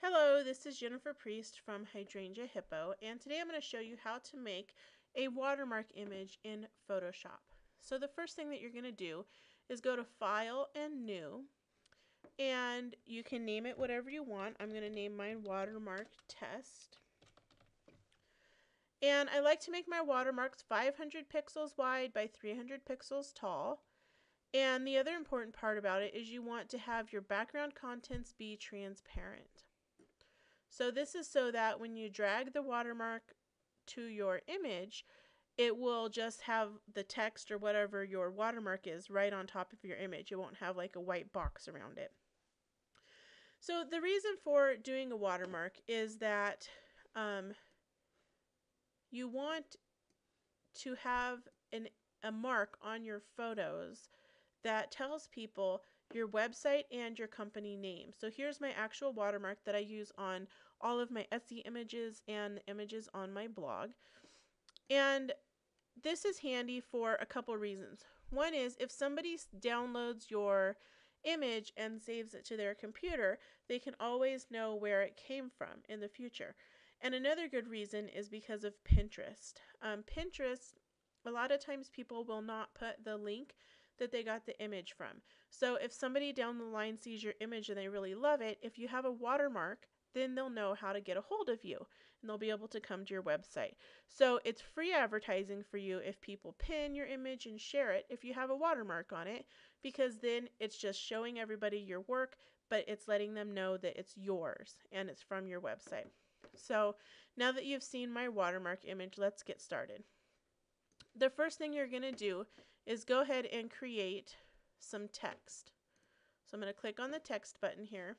Hello, this is Jennifer Priest from Hydrangea Hippo, and today I'm going to show you how to make a watermark image in Photoshop. So the first thing that you're going to do is go to File and New, and you can name it whatever you want. I'm going to name mine Watermark Test. And I like to make my watermarks 500 pixels wide by 300 pixels tall. And the other important part about it is you want to have your background contents be transparent. So this is so that when you drag the watermark to your image, it will just have the text or whatever your watermark is right on top of your image. It won't have like a white box around it. So the reason for doing a watermark is that you want to have a mark on your photos that tells people your website and your company name. So here's my actual watermark that I use on all of my Etsy images and images on my blog. And this is handy for a couple reasons. One is if somebody downloads your image and saves it to their computer, they can always know where it came from in the future. And another good reason is because of Pinterest. Pinterest, a lot of times people will not put the link that they got the image from. So if somebody down the line sees your image and they really love it, if you have a watermark, then they'll know how to get a hold of you and they'll be able to come to your website. So it's free advertising for you if people pin your image and share it if you have a watermark on it, because then it's just showing everybody your work, but it's letting them know that it's yours and it's from your website. So now that you've seen my watermark image, let's get started. The first thing you're going to do is go ahead and create some text. So I'm going to click on the text button here,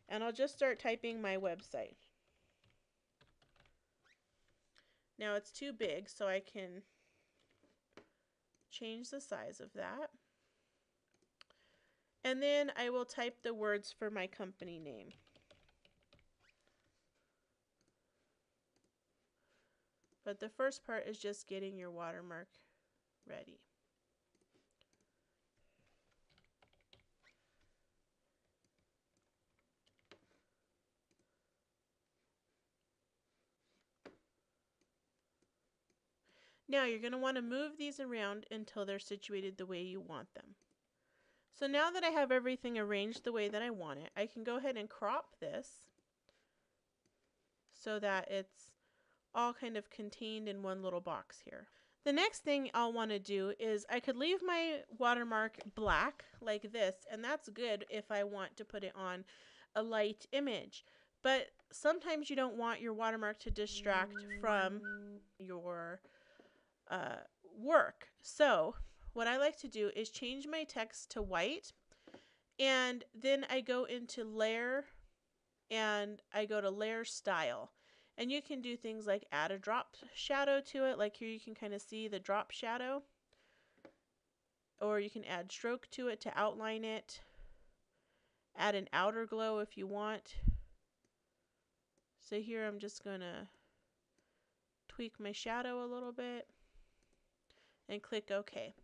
and I'll just start typing my website. Now it's too big, so I can change the size of that. And then I will type the words for my company name. But the first part is just getting your watermark ready. Now you're going to want to move these around until they're situated the way you want them. So now that I have everything arranged the way that I want it, I can go ahead and crop this so that it's all kind of contained in one little box here. The next thing I'll want to do is I could leave my watermark black like this, and that's good if I want to put it on a light image. But sometimes you don't want your watermark to distract from your work. So what I like to do is change my text to white, and then I go into layer and I go to layer style. And you can do things like add a drop shadow to it, like here you can kind of see the drop shadow. Or you can add stroke to it to outline it. Add an outer glow if you want. So here I'm just going to tweak my shadow a little bit and click OK.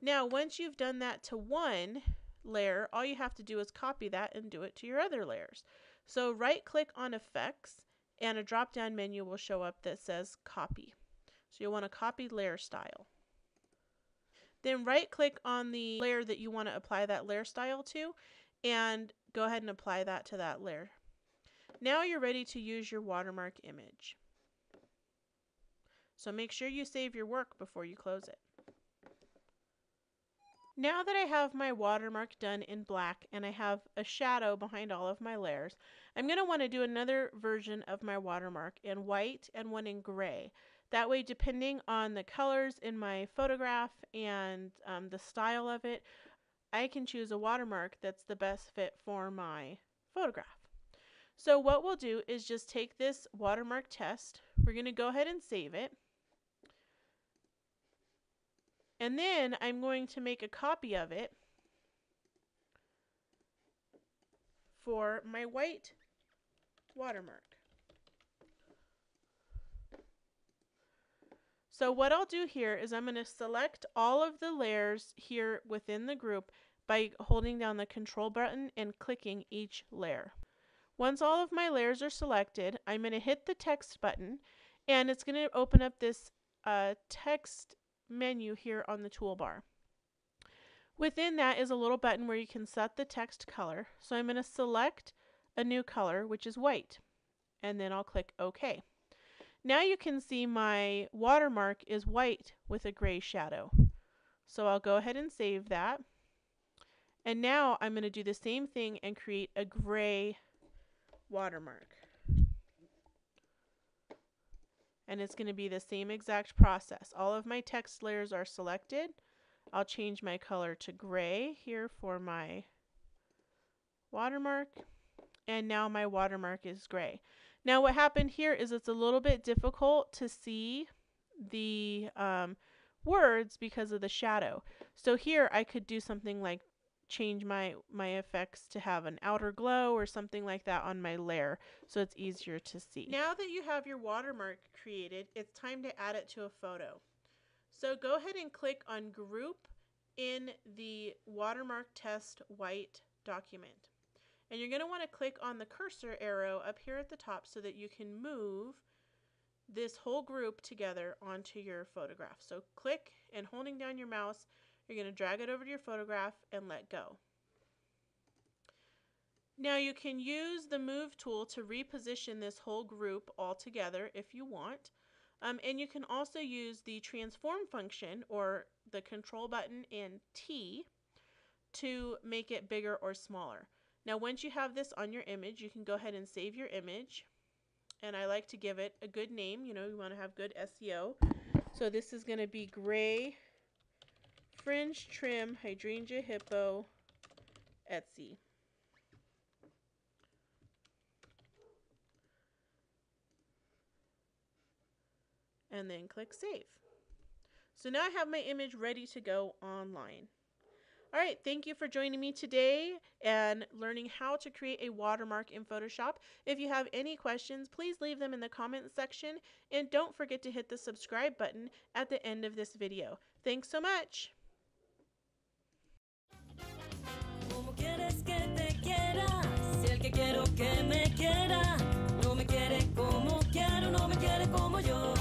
Now once you've done that to one layer, all you have to do is copy that and do it to your other layers. So right click on Effects, and a drop down menu will show up that says Copy. So you'll want to copy layer style. Then right click on the layer that you want to apply that layer style to and go ahead and apply that to that layer. Now you're ready to use your watermark image. So make sure you save your work before you close it. Now that I have my watermark done in black and I have a shadow behind all of my layers, I'm going to want to do another version of my watermark in white and one in gray. That way, depending on the colors in my photograph and the style of it, I can choose a watermark that's the best fit for my photograph. So what we'll do is just take this watermark test. We're going to go ahead and save it. And then I'm going to make a copy of it for my white watermark. So what I'll do here is I'm going to select all of the layers here within the group by holding down the control button and clicking each layer. Once all of my layers are selected, I'm going to hit the text button, and it's going to open up this text menu here on the toolbar. Within that is a little button where you can set the text color. So I'm going to select a new color, which is white, and then I'll click OK. Now you can see my watermark is white with a gray shadow. So I'll go ahead and save that. And now I'm going to do the same thing and create a gray watermark. And it's going to be the same exact process. All of my text layers are selected. I'll change my color to gray here for my watermark. And now my watermark is gray. Now what happened here is it's a little bit difficult to see the words because of the shadow. So here I could do something like change my effects to have an outer glow or something like that on my layer so it's easier to see. Now that you have your watermark created, it's time to add it to a photo. So go ahead and click on Group in the Watermark Test White document. And you're going to want to click on the cursor arrow up here at the top so that you can move this whole group together onto your photograph. So click, and holding down your mouse, you're going to drag it over to your photograph and let go. Now you can use the Move tool to reposition this whole group all together if you want. And you can also use the transform function or the control button and T to make it bigger or smaller. Now once you have this on your image, you can go ahead and save your image. And I like to give it a good name. You know, you want to have good SEO. So this is going to be Gray Fringe Trim Hydrangea Hippo Etsy. And then click Save. So now I have my image ready to go online. All right, thank you for joining me today and learning how to create a watermark in Photoshop. If you have any questions, please leave them in the comments section, and don't forget to hit the subscribe button at the end of this video. Thanks so much. Como quieres que te quiera, si el que quiero que me quiera, no me quiere como quiero, no me quiere como yo.